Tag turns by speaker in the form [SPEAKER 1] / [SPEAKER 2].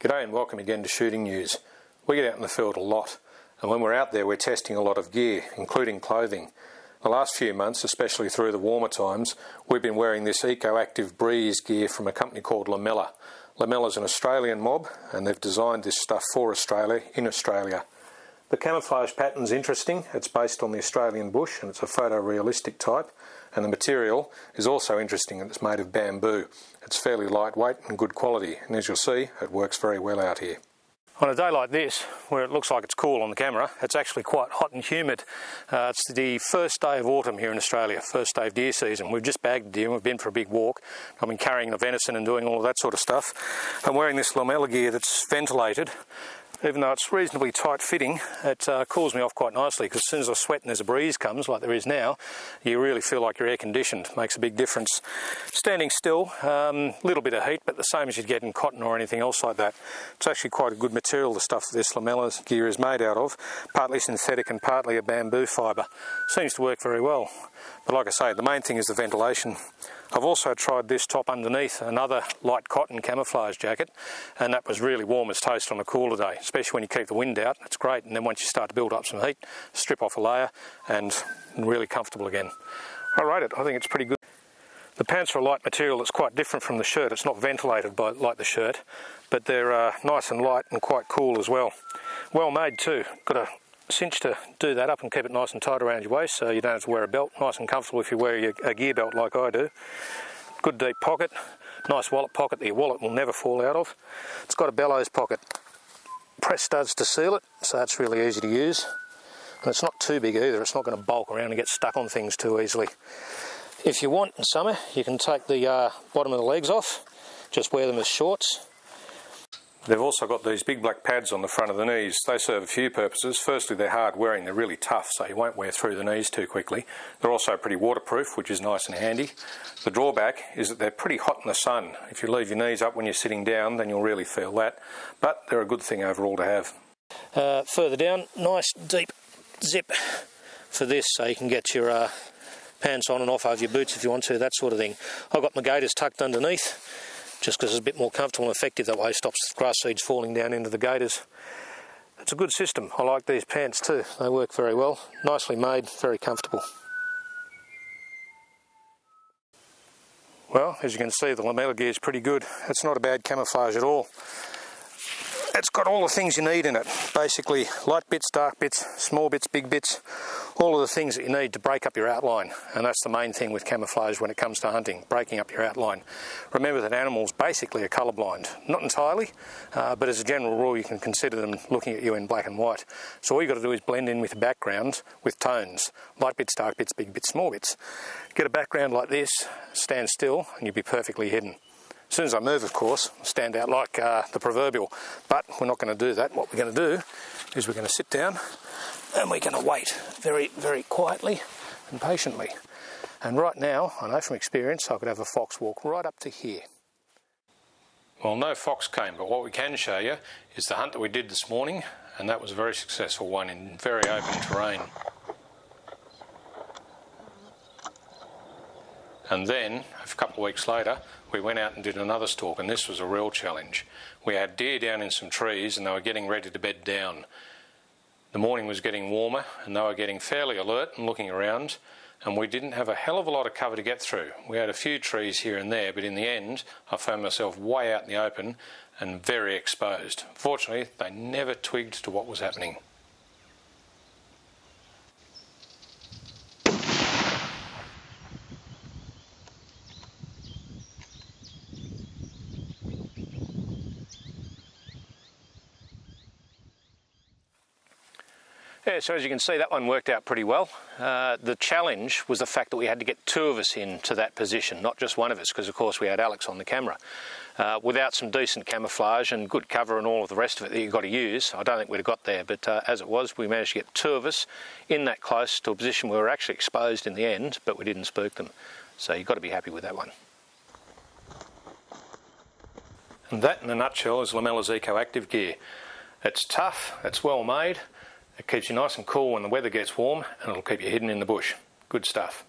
[SPEAKER 1] G'day and welcome again to Shooting News. We get out in the field a lot, and when we're out there we're testing a lot of gear, including clothing. The last few months, especially through the warmer times, we've been wearing this EcoACTive Breeze gear from a company called Lamellar. Lamella's an Australian mob, and they've designed this stuff for Australia, in Australia. The camouflage pattern's interesting. It's based on the Australian bush and it's a photorealistic type, and the material is also interesting and it's made of bamboo. It's fairly lightweight and good quality, and as you'll see, it works very well out here. On a day like this, where it looks like it's cool on the camera, it's actually quite hot and humid. It's the first day of autumn here in Australia, first day of deer season. We've just bagged deer and we've been for a big walk. I've been carrying the venison and doing all of that sort of stuff. I'm wearing this Lamellar gear that's ventilated. Even though it's reasonably tight fitting, it cools me off quite nicely, because as soon as I sweat and there's a breeze comes, like there is now, you really feel like you're air conditioned. Makes a big difference. Standing still, a little bit of heat, but the same as you'd get in cotton or anything else like that. It's actually quite a good material, the stuff that this Lamellar gear is made out of, partly synthetic and partly a bamboo fibre. Seems to work very well. But like I say, the main thing is the ventilation. I've also tried this top underneath another light cotton camouflage jacket, and that was really warm as toast on a cooler day, especially when you keep the wind out. It's great, and then once you start to build up some heat, strip off a layer and really comfortable again. I rate it. I think it's pretty good. The pants are a light material that's quite different from the shirt. It's not ventilated like the shirt, but they're nice and light and quite cool as well. Well made too. Got a cinch to do that up and keep it nice and tight around your waist, so you don't have to wear a belt. Nice and comfortable if you wear a gear belt like I do. Good deep pocket, nice wallet pocket that your wallet will never fall out of. It's got a bellows pocket. Press studs to seal it, so that's really easy to use. And it's not too big either. It's not going to bulk around and get stuck on things too easily. If you want in summer, you can take the bottom of the legs off, just wear them as shorts. They've also got these big black pads on the front of the knees. They serve a few purposes. Firstly, they're hard wearing, they're really tough, so you won't wear through the knees too quickly. They're also pretty waterproof, which is nice and handy. The drawback is that they're pretty hot in the sun. If you leave your knees up when you're sitting down, then you'll really feel that. But they're a good thing overall to have. Further down, nice deep zip for this, so you can get your pants on and off over your boots if you want to, that sort of thing. I've got my gaiters tucked underneath, just because it's a bit more comfortable and effective that way. Stops grass seeds falling down into the gaiters. It's a good system. I like these pants too. They work very well. Nicely made, very comfortable. Well, as you can see, the Lamellar gear is pretty good. It's not a bad camouflage at all. It's got all the things you need in it. Basically, light bits, dark bits, small bits, big bits, all of the things that you need to break up your outline. And that's the main thing with camouflage when it comes to hunting, breaking up your outline. Remember that animals basically are colourblind. Not entirely, but as a general rule you can consider them looking at you in black and white. So all you've got to do is blend in with the background with tones. Light bits, dark bits, big bits, small bits. Get a background like this, stand still, and you'll be perfectly hidden. As soon as I move, of course, I'll stand out like the proverbial. But we're not going to do that. What we're going to do is we're going to sit down and we're going to wait very, very quietly and patiently. And right now, I know from experience, I could have a fox walk right up to here. Well, no fox came, but what we can show you is the hunt that we did this morning, and that was a very successful one in very open terrain. And then, a couple of weeks later, we went out and did another stalk, and this was a real challenge. We had deer down in some trees and they were getting ready to bed down. The morning was getting warmer and they were getting fairly alert and looking around, and we didn't have a hell of a lot of cover to get through. We had a few trees here and there, but in the end I found myself way out in the open and very exposed. Fortunately, they never twigged to what was happening. Yeah, so as you can see, that one worked out pretty well. The challenge was the fact that we had to get two of us into that position, not just one of us, because of course we had Alex on the camera. Without some decent camouflage and good cover and all of the rest of it that you've got to use, I don't think we'd have got there, but as it was, we managed to get two of us in that close to a position where we were actually exposed in the end, but we didn't spook them. So you've got to be happy with that one. And that in a nutshell is Lamella's EcoACTive gear. It's tough, it's well made, it keeps you nice and cool when the weather gets warm, and it'll keep you hidden in the bush. Good stuff.